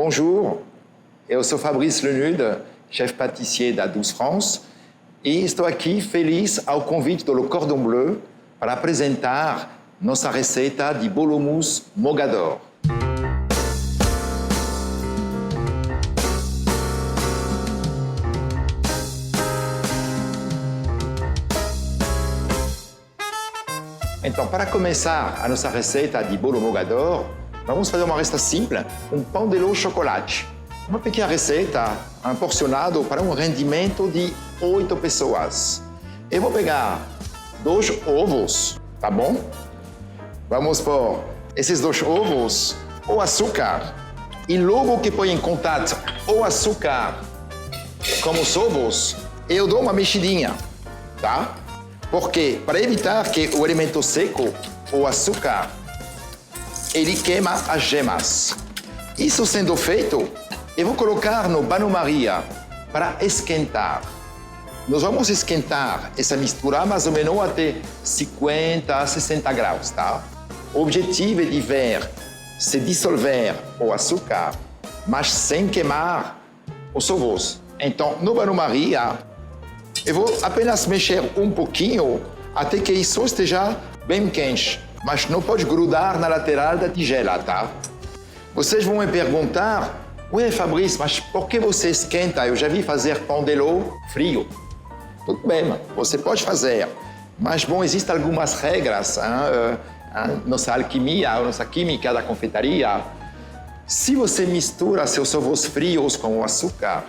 Bonjour, eu sou Fabrice Lenude, chef pâtissier da Douce France, e estou aqui feliz ao convite do Le Cordon Bleu para apresentar nossa receita de bolo mousse Mogador. Então, para começar a nossa receita de bolo Mogador, vamos fazer uma receita simples, pão de ló ao chocolate. Uma pequena receita, porcionado para um rendimento de 8 pessoas. Eu vou pegar 2 ovos, tá bom? Vamos pôr esses 2 ovos o açúcar. E logo que põe em contato o açúcar com os ovos, eu dou uma mexidinha, tá? Porque para evitar que o elemento seco, o açúcar, ele queima as gemas. Isso sendo feito, eu vou colocar no banho-maria para esquentar. Nós vamos esquentar essa mistura mais ou menos até 50 a 60 graus, tá? O objetivo é de ver se dissolver o açúcar, mas sem queimar os ovos. Então, no banho-maria, eu vou apenas mexer um pouquinho até que isso esteja bem quente, mas não pode grudar na lateral da tigela, tá? Vocês vão me perguntar, ué, Fabrício, mas por que você esquenta? Eu já vi fazer pão de ló frio. Tudo bem, você pode fazer, mas bom, existem algumas regras, nossa alquimia, nossa química da confeitaria. Se você mistura seus ovos frios com o açúcar,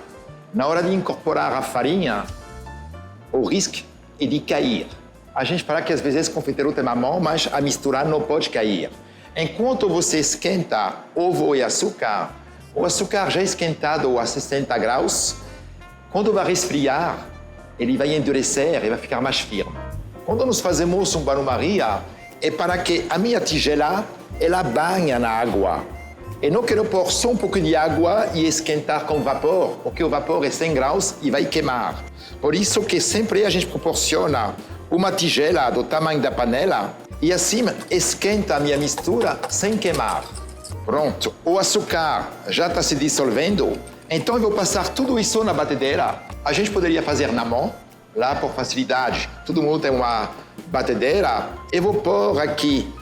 na hora de incorporar a farinha, o risco é de cair. A gente fala que às vezes o confeiteiro tem a mão, mas a mistura não pode cair. Enquanto você esquenta ovo e açúcar, o açúcar já esquentado a 60 graus, quando vai resfriar, ele vai endurecer e vai ficar mais firme. Quando nós fazemos um banho-maria, é para que a minha tigela, ela banhe na água. Eu não quero pôr só um pouco de água e esquentar com vapor, porque o vapor é 100 graus e vai queimar. Por isso que sempre a gente proporciona uma tigela do tamanho da panela e assim esquenta a minha mistura sem queimar. Pronto, o açúcar já está se dissolvendo, então eu vou passar tudo isso na batedeira. A gente poderia fazer na mão, lá por facilidade, todo mundo tem uma batedeira. Eu vou pôr aqui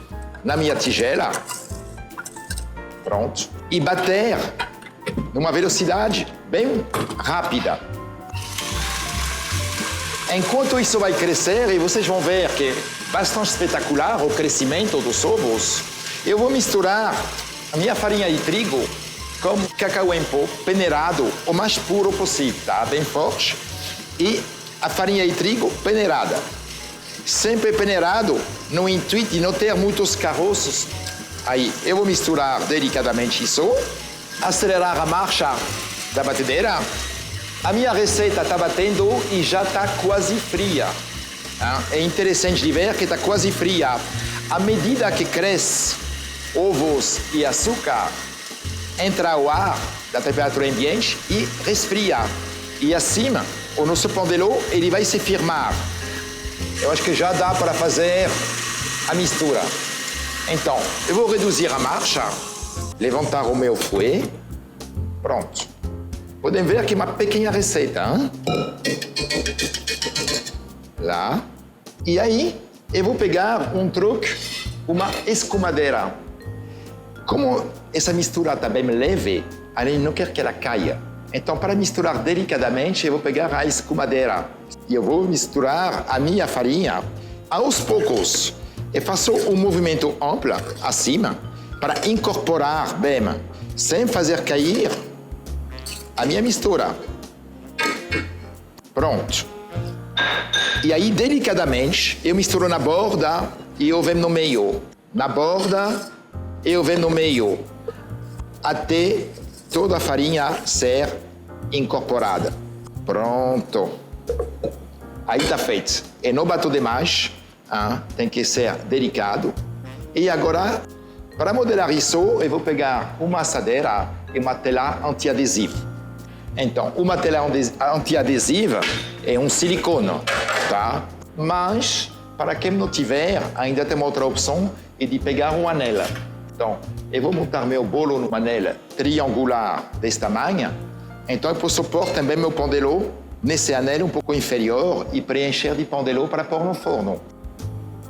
na minha tigela, pronto, e bater numa velocidade bem rápida. Enquanto isso vai crescer, e vocês vão ver que é bastante espetacular o crescimento dos ovos, eu vou misturar a minha farinha de trigo com cacau em pó peneirado o mais puro possível, tá? Bem forte. E a farinha de trigo peneirada. Sempre peneirado no intuito de não ter muitos caroços. Aí, eu vou misturar delicadamente isso, acelerar a marcha da batedeira. A minha receita está batendo e já está quase fria. É interessante de ver que está quase fria. À medida que cresce ovos e açúcar, entra o ar da temperatura ambiente e resfria. E assim, o nosso pão de ló, ele vai se firmar. Eu acho que já dá para fazer a mistura. Então, eu vou reduzir a marcha, levantar o meu fouet. Pronto. Podem ver que é uma pequena receita, hein? Lá. E aí, eu vou pegar um truque, uma escumadeira. Como essa mistura está bem leve, a gente não quer que ela caia. Então, para misturar delicadamente, eu vou pegar a escumadeira. E eu vou misturar a minha farinha aos poucos. Eu faço um movimento amplo, acima, para incorporar bem, sem fazer cair a minha mistura. Pronto. E aí, delicadamente, eu misturo na borda e eu venho no meio. Na borda, eu venho no meio. Até toda a farinha ser incorporada. Pronto. Aí está feito. E não bato demais. Tem que ser delicado. E agora, para modelar isso, eu vou pegar uma assadeira e uma tela antiadesiva. Então, uma tela antiadesiva é um silicone, tá? Mas, para quem não tiver, ainda tem uma outra opção, é de pegar um anel. Então, eu vou montar meu bolo numa anel triangular desse tamanho. Então, eu posso pôr também meu pão de ló nesse anel um pouco inferior e preencher de pão de ló para pôr no forno.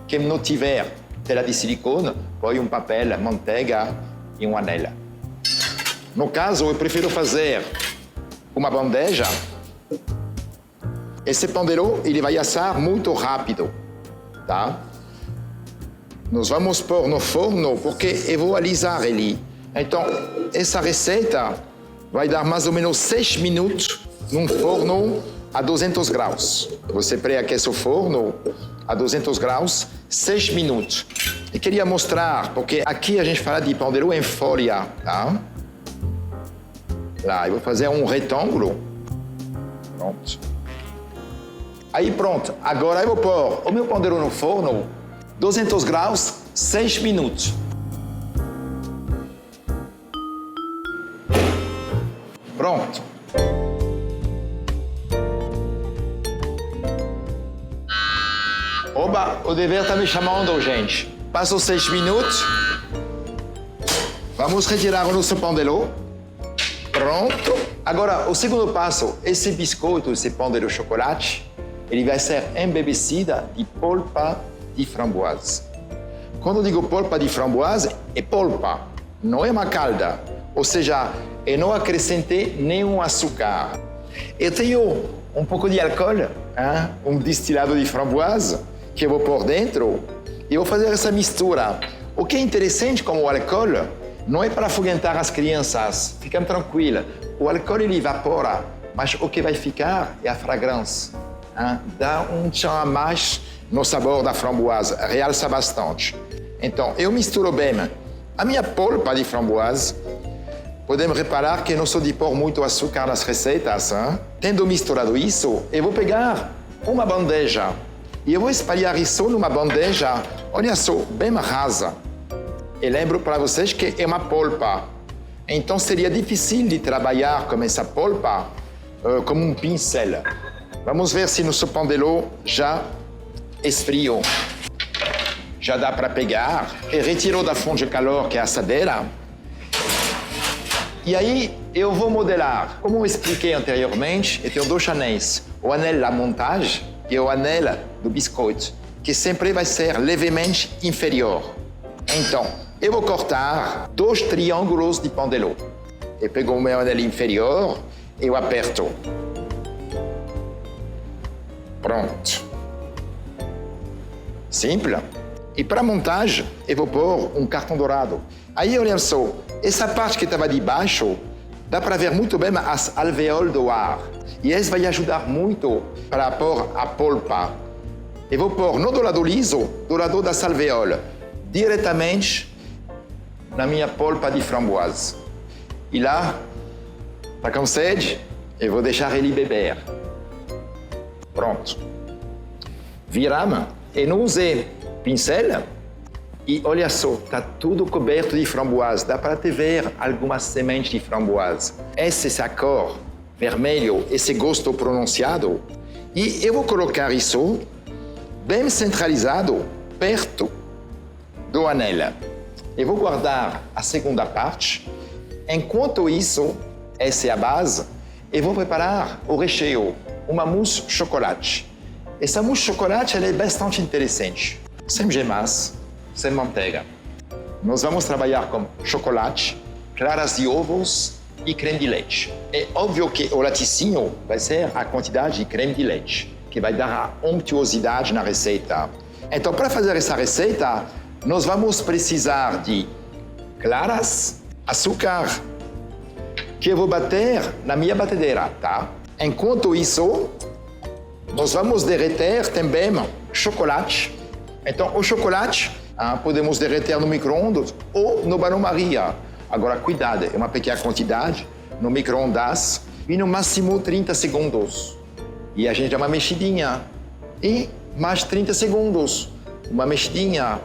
Quem não tiver tela de silicone, põe um papel, manteiga e um anel. No caso, eu prefiro fazer uma bandeja. Esse pão de ló, ele vai assar muito rápido, tá? Nós vamos pôr no forno porque eu vou alisar ele. Então, essa receita vai dar mais ou menos 6 minutos num forno a 200 graus. Você pré-aquece o forno a 200 graus, 6 minutos. E queria mostrar, porque aqui a gente fala de pão de ló em folha, tá? Lá, eu vou fazer um retângulo. Pronto. Aí pronto, agora eu vou pôr o meu pão de ló no forno, 200 graus, 6 minutos. Pronto. Oba, o dever está me chamando, gente. Passou 6 minutos. Vamos retirar o nosso pão de ló. Pronto. Agora, o segundo passo, esse biscoito, esse pão de ló chocolate, ele vai ser embebecido de polpa de framboise. Quando eu digo polpa de framboise, é polpa, não é uma calda. Ou seja, eu não acrescentei nenhum açúcar. Eu tenho um pouco de álcool, um destilado de framboise, que eu vou pôr dentro e vou fazer essa mistura. O que é interessante com o álcool não é para afugentar as crianças, fiquem tranquilos. O álcool ele evapora, mas o que vai ficar é a fragrância. Dá um tchan a mais no sabor da framboise, realça bastante. Então, eu misturo bem a minha polpa de framboise. Podemos reparar que não sou de pôr muito açúcar nas receitas. Tendo misturado isso, eu vou pegar uma bandeja e eu vou espalhar isso numa bandeja, olha só, bem rasa. E lembro para vocês que é uma polpa. Então, seria difícil de trabalhar com essa polpa como um pincel. Vamos ver se nosso pão de ló já esfriou. Já dá para pegar e retirou da fonte de calor, que é a assadeira. E aí eu vou modelar. Como eu expliquei anteriormente, eu tenho 2 anéis. O anel da montagem e o anel do biscoito, que sempre vai ser levemente inferior. Então, eu vou cortar 2 triângulos de pão de ló. Eu pego o meu anel inferior e eu aperto. Pronto. Simples. E para a montagem, eu vou pôr um cartão dourado. Aí, olha só, essa parte que estava de baixo, dá para ver muito bem as alvéolos do ar. E isso vai ajudar muito para pôr a polpa. Eu vou pôr não do lado liso, do lado das alvéolos, diretamente na minha polpa de framboise. E lá, está com sede? Eu vou deixar ele beber. Pronto. Viramos e não usei pincel. E olha só, está tudo coberto de framboise. Dá para ver algumas sementes de framboise. Essa cor vermelho, esse gosto pronunciado. E eu vou colocar isso bem centralizado, perto do anel. Eu vou guardar a segunda parte. Enquanto isso, essa é a base, eu vou preparar o recheio, uma mousse chocolate. Essa mousse chocolate ela é bastante interessante. Sem gemas, sem manteiga. Nós vamos trabalhar com chocolate, claras de ovos e creme de leite. É óbvio que o laticínio vai ser a quantidade de creme de leite, que vai dar a unctuosidade na receita. Então, para fazer essa receita, nós vamos precisar de claras, açúcar, que eu vou bater na minha batedeira, tá? Enquanto isso, nós vamos derreter também chocolate. Então, o chocolate podemos derreter no micro-ondas ou no banho-maria. Agora, cuidado, é uma pequena quantidade no micro-ondas e no máximo 30 segundos. E a gente dá uma mexidinha. E mais 30 segundos. Uma mexidinha.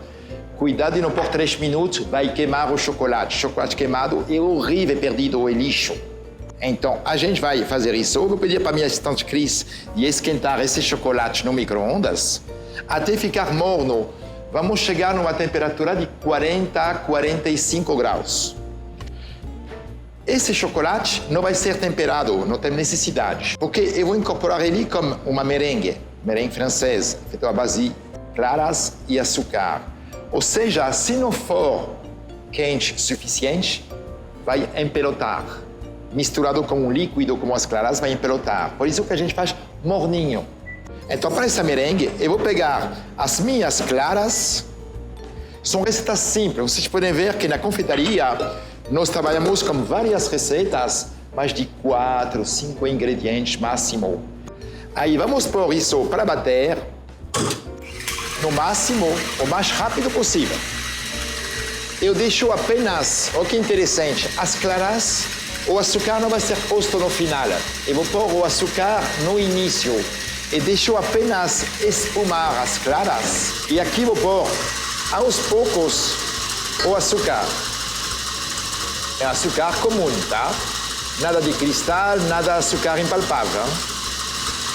Cuidado de não pôr 3 minutos, vai queimar o chocolate. Chocolate queimado é horrível, é perdido, é lixo. Então, a gente vai fazer isso. Eu vou pedir para a minha assistente Cris de esquentar esse chocolate no micro-ondas até ficar morno vamos chegar numa temperatura de 40 a 45 graus. Esse chocolate não vai ser temperado, não tem necessidade, porque eu vou incorporar ele como uma merengue francesa, feita à base de claras e açúcar. Ou seja, se não for quente o suficiente, vai empelotar. Misturado com um líquido como as claras, vai empelotar. Por isso que a gente faz morninho. Então, para essa merengue, eu vou pegar as minhas claras. São receitas simples. Vocês podem ver que na confeitaria nós trabalhamos com várias receitas, mais de 4, 5 ingredientes máximo. Aí vamos pôr isso para bater, no máximo, o mais rápido possível. Eu deixo apenas, olha que interessante, as claras, o açúcar não vai ser posto no final. Eu vou pôr o açúcar no início e deixo apenas espumar as claras. E aqui vou pôr, aos poucos, o açúcar. É açúcar comum, tá? Nada de cristal, nada de açúcar impalpável.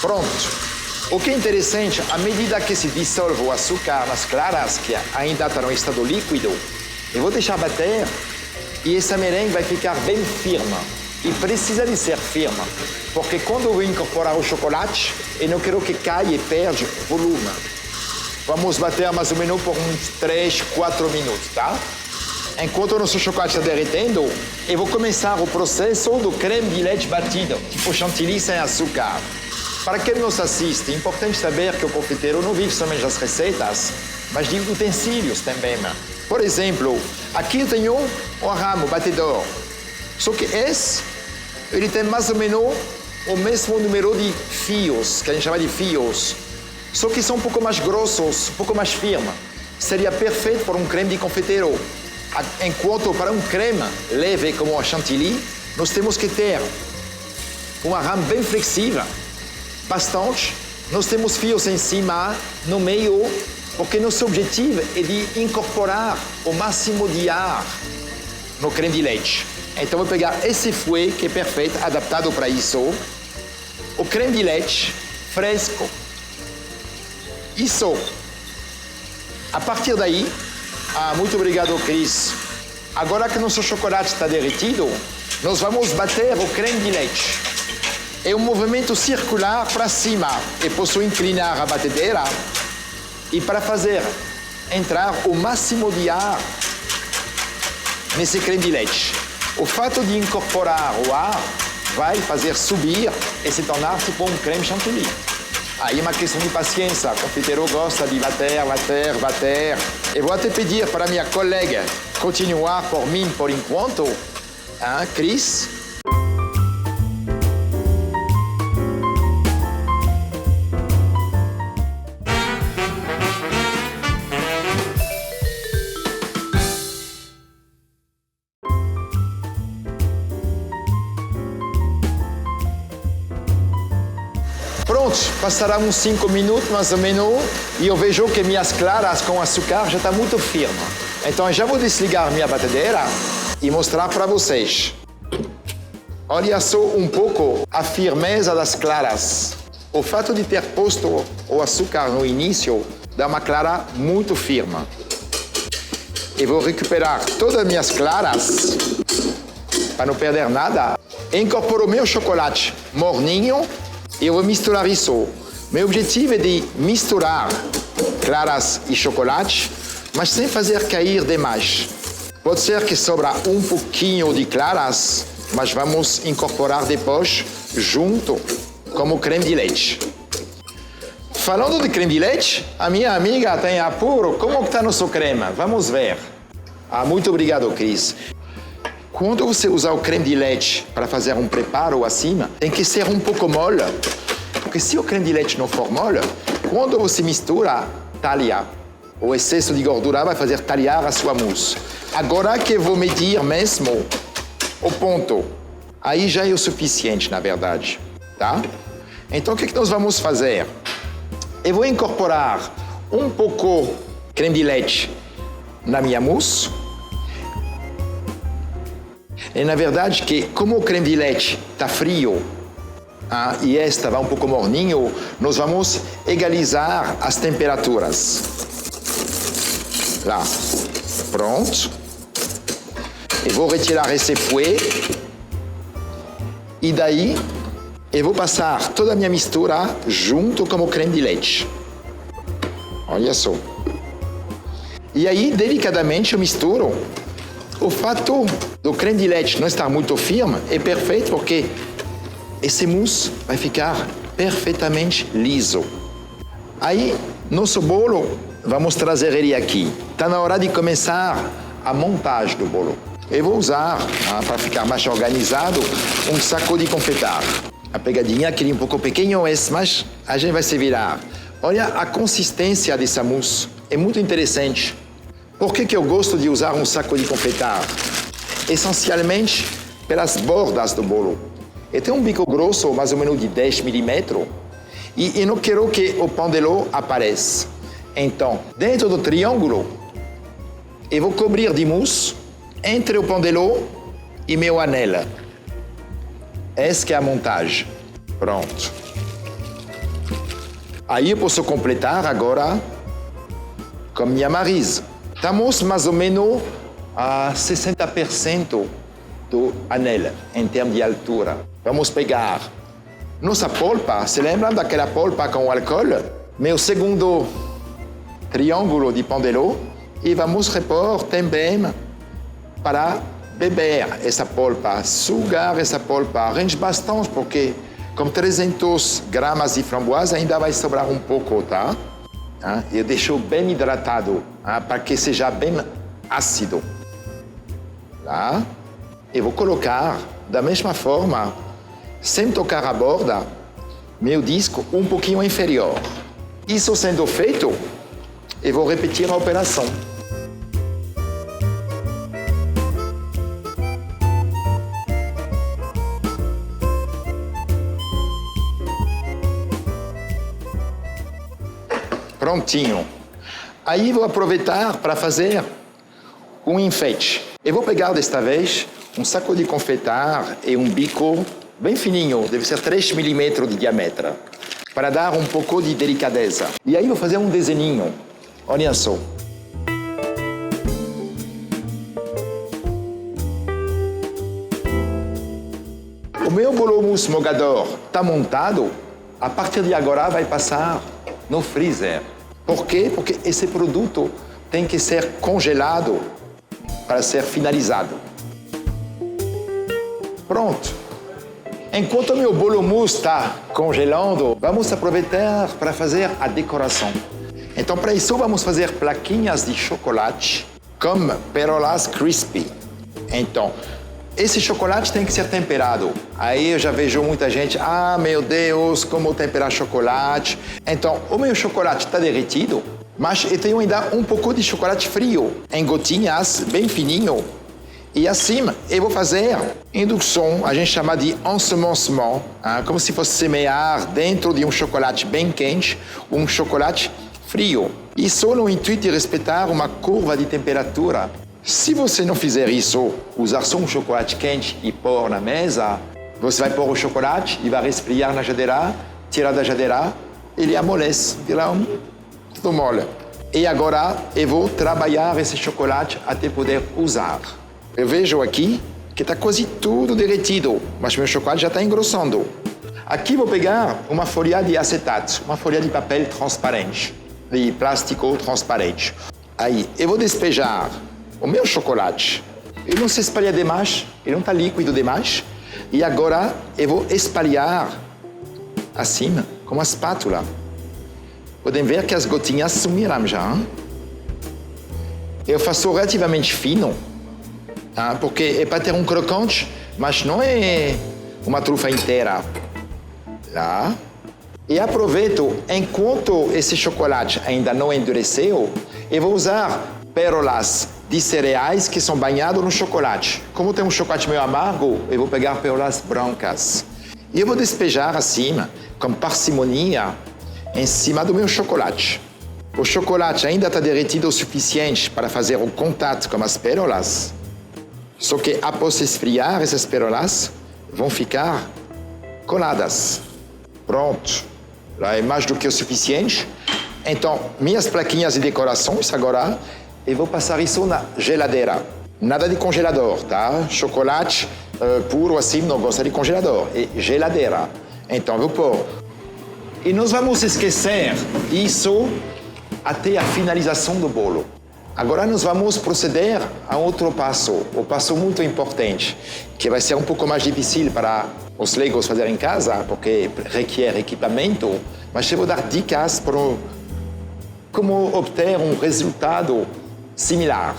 Pronto. O que é interessante, à medida que se dissolve o açúcar nas claras, que ainda está no estado líquido, eu vou deixar bater e essa merengue vai ficar bem firme. E precisa de ser firme, porque quando eu vou incorporar o chocolate, eu não quero que caia e perca volume. Vamos bater mais ou menos por uns 3, 4 minutos, tá? Enquanto o nosso chocolate está derretendo, eu vou começar o processo do creme de leite batido, tipo chantilly sem açúcar. Para quem nos assiste, é importante saber que o confeiteiro não vive somente das receitas, mas de utensílios também. Por exemplo, aqui eu tenho um ramo batedor. Só que esse, ele tem mais ou menos o mesmo número de fios, que a gente chama de fios. Só que são um pouco mais grossos, um pouco mais firmes. Seria perfeito para um creme de confeiteiro. Enquanto para um creme leve como a chantilly, nós temos que ter uma rama bem flexível, bastante. Nós temos fios em cima, no meio, porque nosso objetivo é de incorporar o máximo de ar no creme de leite. Então vou pegar esse fouet que é perfeito, adaptado para isso. O creme de leite fresco. Isso. A partir daí, muito obrigado, Cris. Agora que nosso chocolate está derretido, nós vamos bater o creme de leite. É um movimento circular para cima. Eu posso inclinar a batedeira e para fazer entrar o máximo de ar nesse creme de leite. O fato de incorporar o ar vai fazer subir e se tornar tipo um creme chantilly. Aí é uma questão de paciência. O confeiteiro gosta de bater, bater, bater. Eu vou até pedir para minha colega continuar por mim por enquanto. Cris? Pronto, passará uns 5 minutos mais ou menos e eu vejo que minhas claras com açúcar já estão muito firmes. Então eu já vou desligar minha batedeira e mostrar para vocês. Olha só um pouco a firmeza das claras. O fato de ter posto o açúcar no início dá uma clara muito firme. Eu vou recuperar todas as minhas claras para não perder nada. Incorporo meu chocolate morninho. Eu vou misturar isso. Meu objetivo é de misturar claras e chocolate, mas sem fazer cair demais. Pode ser que sobra um pouquinho de claras, mas vamos incorporar depois junto com o creme de leite. Falando de creme de leite, a minha amiga tem apuro. Como está nosso creme? Vamos ver. Muito obrigado, Cris. Quando você usar o creme de leite para fazer um preparo acima, tem que ser um pouco mole. Porque se o creme de leite não for mole, quando você mistura, talha. O excesso de gordura vai fazer talhar a sua mousse. Agora que eu vou medir mesmo o ponto, aí já é o suficiente, na verdade. Tá? Então, o que nós vamos fazer? Eu vou incorporar um pouco creme de leite na minha mousse. E na verdade, que como o creme de leite está frio e esta vai um pouco morninho, nós vamos egalizar as temperaturas. Lá. Pronto. Eu vou retirar esse fouet. E daí, eu vou passar toda a minha mistura junto com o creme de leite. Olha só. E aí, delicadamente, eu misturo. O fato do creme de leite não estar muito firme é perfeito porque esse mousse vai ficar perfeitamente liso. Aí, nosso bolo, vamos trazer ele aqui. Está na hora de começar a montagem do bolo. Eu vou usar, para ficar mais organizado, um saco de confeitar. A pegadinha, aquele um pouco pequeno, mas a gente vai se virar. Olha a consistência dessa mousse, é muito interessante. Por que eu gosto de usar um saco de confeitar? Essencialmente pelas bordas do bolo. Eu tenho um bico grosso, mais ou menos de 10 milímetros, e eu não quero que o pão de ló apareça. Então, dentro do triângulo, eu vou cobrir de mousse entre o pão de ló e meu anel. Essa é a montagem. Pronto. Aí eu posso completar agora com minha marise. Estamos mais ou menos a 60% do anel em termos de altura. Vamos pegar nossa polpa. Se lembram daquela polpa com álcool? Meu segundo triângulo de pão de ló. E vamos repor também para beber essa polpa, sugar essa polpa. Range bastante porque com 300 gramas de framboesa ainda vai sobrar um pouco, tá? Eu deixo bem hidratado, para que seja bem ácido. Lá. Eu vou colocar, da mesma forma, sem tocar a borda, meu disco um pouquinho inferior. Isso sendo feito, eu vou repetir a operação. Prontinho. Aí vou aproveitar para fazer um enfeite. Eu vou pegar desta vez um saco de confeitar e um bico bem fininho, deve ser 3 milímetros de diâmetro, para dar um pouco de delicadeza. E aí vou fazer um desenho. Olha só. O meu bolo mousse mogador está montado. A partir de agora vai passar no freezer. Por quê? Porque esse produto tem que ser congelado para ser finalizado. Pronto. Enquanto o meu bolo mousse está congelando, vamos aproveitar para fazer a decoração. Então, para isso, vamos fazer plaquinhas de chocolate com pérolas crispy. Então, esse chocolate tem que ser temperado. Aí eu já vejo muita gente, meu Deus, como temperar chocolate. Então, o meu chocolate está derretido, mas eu tenho ainda um pouco de chocolate frio, em gotinhas, bem fininho. E assim, eu vou fazer indução, a gente chama de ensemencement, como se fosse semear dentro de um chocolate bem quente, um chocolate frio. Isso no intuito de respeitar uma curva de temperatura. Se você não fizer isso, usar só um chocolate quente e pôr na mesa, você vai pôr o chocolate e vai resfriar na geladeira, tirar da geladeira, ele amolece, vira tudo mole. E agora eu vou trabalhar esse chocolate até poder usar. Eu vejo aqui que está quase tudo derretido, mas meu chocolate já está engrossando. Aqui vou pegar uma folha de acetato, uma folha de papel transparente, de plástico transparente. Aí eu vou despejar o meu chocolate. Ele não se espalha demais, ele não está líquido demais. E agora eu vou espalhar assim, com uma espátula. Podem ver que as gotinhas sumiram já. Hein? Eu faço relativamente fino, porque é para ter um crocante, mas não é uma trufa inteira. Lá. E aproveito, enquanto esse chocolate ainda não endureceu, eu vou usar pérolas de cereais que são banhados no chocolate. Como tem um chocolate meio amargo, eu vou pegar pérolas brancas. E eu vou despejar assim, com parcimonia, em cima do meu chocolate. O chocolate ainda está derretido o suficiente para fazer o contato com as pérolas. Só que após esfriar, essas pérolas vão ficar coladas. Pronto. Lá é mais do que o suficiente. Então, minhas plaquinhas de decorações agora, e vou passar isso na geladeira. Nada de congelador, tá? Chocolate puro assim, não gosta de congelador. É geladeira. Então, vou pôr. E nós vamos esquecer isso até a finalização do bolo. Agora nós vamos proceder a outro passo, o passo muito importante, que vai ser um pouco mais difícil para os leigos fazer em casa, porque requer equipamento, mas eu vou dar dicas para como obter um resultado similar,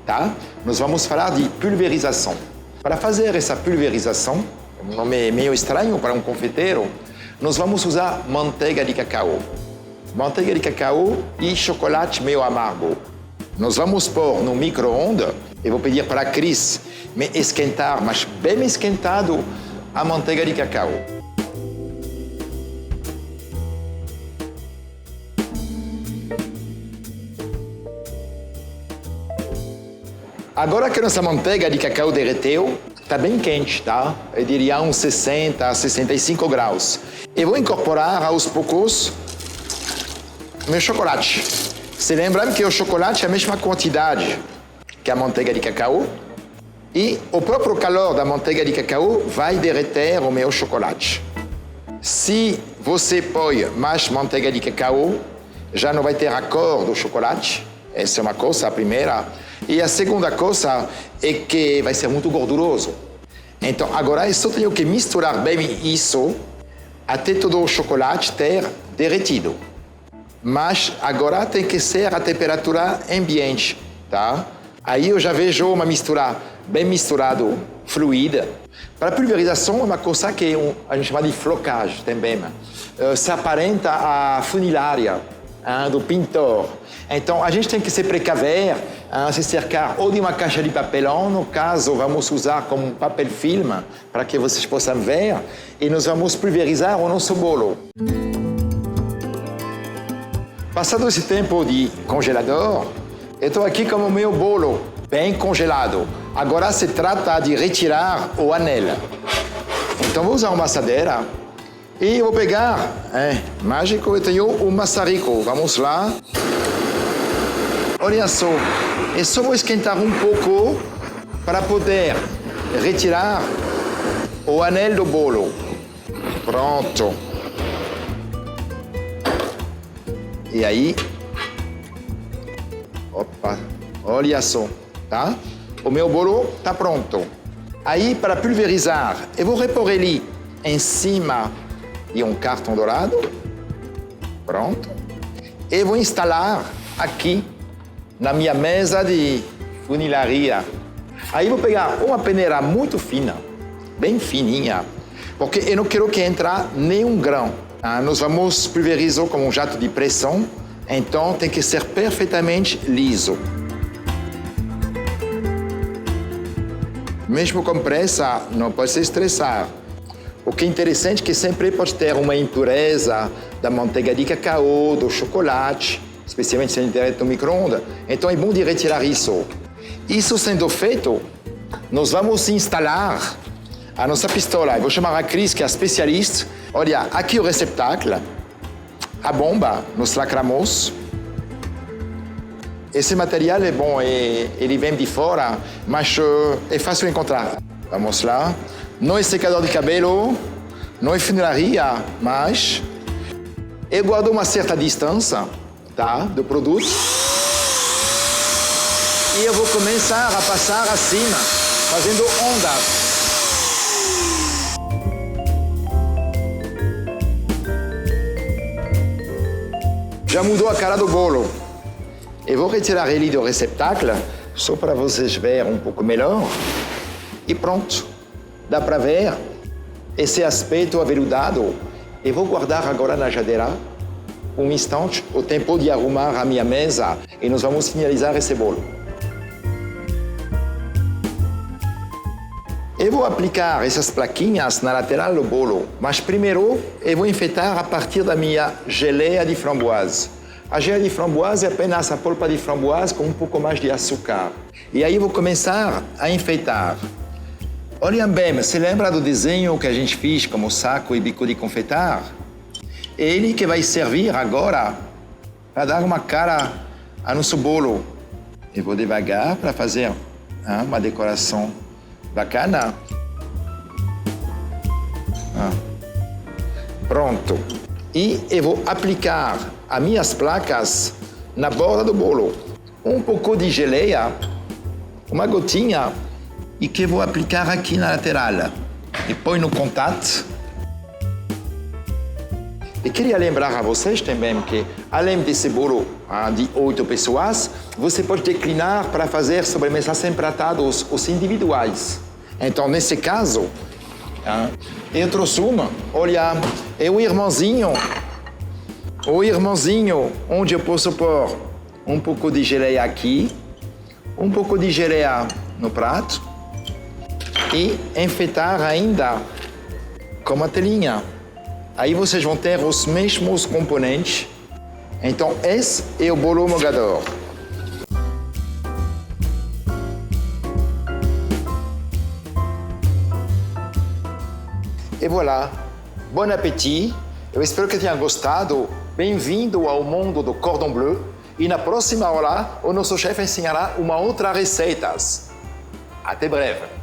tá? Nós vamos falar de pulverização. Para fazer essa pulverização, um nome meio estranho para um confeiteiro, nós vamos usar manteiga de cacau. Manteiga de cacau e chocolate meio amargo. Nós vamos pôr no micro-ondas, eu vou pedir para a Cris me esquentar, mas bem esquentado, a manteiga de cacau. Agora que nossa manteiga de cacau derreteu, está bem quente, tá? Eu diria uns 60 a 65 graus. Eu vou incorporar aos poucos meu chocolate. Se lembrando que o chocolate é a mesma quantidade que a manteiga de cacau e o próprio calor da manteiga de cacau vai derreter o meu chocolate. Se você põe mais manteiga de cacau, já não vai ter a cor do chocolate. Essa é uma coisa, a primeira. E a segunda coisa é que vai ser muito gorduroso. Então, agora eu só tenho que misturar bem isso até todo o chocolate ter derretido. Mas agora tem que ser a temperatura ambiente, tá? Aí eu já vejo uma mistura bem misturada, fluida. Para a pulverização é uma coisa que a gente chama de flocagem também. Se aparenta a funilária do pintor. Então a gente tem que se precaver, se cercar ou de uma caixa de papelão, no caso vamos usar como papel filme para que vocês possam ver, e nós vamos pulverizar o nosso bolo. Passado esse tempo de congelador, eu estou aqui com o meu bolo bem congelado. Agora se trata de retirar o anel. Então vou usar uma assadeira e vou pegar, mágico, eu tenho um maçarico. Vamos lá. Olha só, eu só vou esquentar um pouco para poder retirar o anel do bolo. Pronto. E aí, opa, olha só, tá? O meu bolo está pronto. Aí, para pulverizar, eu vou repor ele em cima de um cartão dourado. Pronto. E vou instalar aqui na minha mesa de funilaria. Aí vou pegar uma peneira muito fina, bem fininha, porque eu não quero que entre nenhum grão. Nós vamos pulverizar com um jato de pressão, então tem que ser perfeitamente liso. Mesmo com pressa, não pode se estressar. O que é interessante é que sempre pode ter uma impureza da manteiga de cacau, do chocolate, especialmente se ele derrete no micro-ondas. Então é bom de retirar isso. Isso sendo feito, nós vamos instalar a nossa pistola. Eu vou chamar a Cris, que é a especialista. Olha, aqui o receptáculo, a bomba, nós lacramos. Esse material é bom, ele vem de fora, mas é fácil de encontrar. Vamos lá. Não é secador de cabelo, não é funilaria, mas eu guardo uma certa distância, tá, do produto. E eu vou começar a passar acima, fazendo ondas. Já mudou a cara do bolo. Eu vou retirar ele do receptáculo, só para vocês verem um pouco melhor. E pronto. Dá para ver esse aspecto aveludado. Eu vou guardar agora na geladeira um instante, o tempo de arrumar a minha mesa, e nós vamos finalizar esse bolo. Eu vou aplicar essas plaquinhas na lateral do bolo, mas primeiro eu vou enfeitar a partir da minha geleia de framboise. A geleia de framboise é apenas a polpa de framboise com um pouco mais de açúcar. E aí eu vou começar a enfeitar. Olhem bem, se lembra do desenho que a gente fez como saco e bico de confeitar? É ele que vai servir agora para dar uma cara a nosso bolo. Eu vou devagar para fazer uma decoração bacana. Pronto. E eu vou aplicar as minhas placas na borda do bolo. Um pouco de geleia, uma gotinha, e que vou aplicar aqui na lateral. E põe no contato. E queria lembrar a vocês também que, além desse bolo de 8 pessoas, você pode declinar para fazer sobremesas empratadas os individuais. Então, nesse caso, eu trouxe uma, olha, é o irmãozinho onde eu posso pôr um pouco de geleia aqui, um pouco de geleia no prato e enfeitar ainda com uma telinha. Aí vocês vão ter os mesmos componentes. Então, esse é o bolo mogador. E voilà, bon appétit. Eu espero que tenham gostado. Bem-vindo ao mundo do cordon bleu. E na próxima aula, o nosso chefe ensinará uma outra receita. Até breve.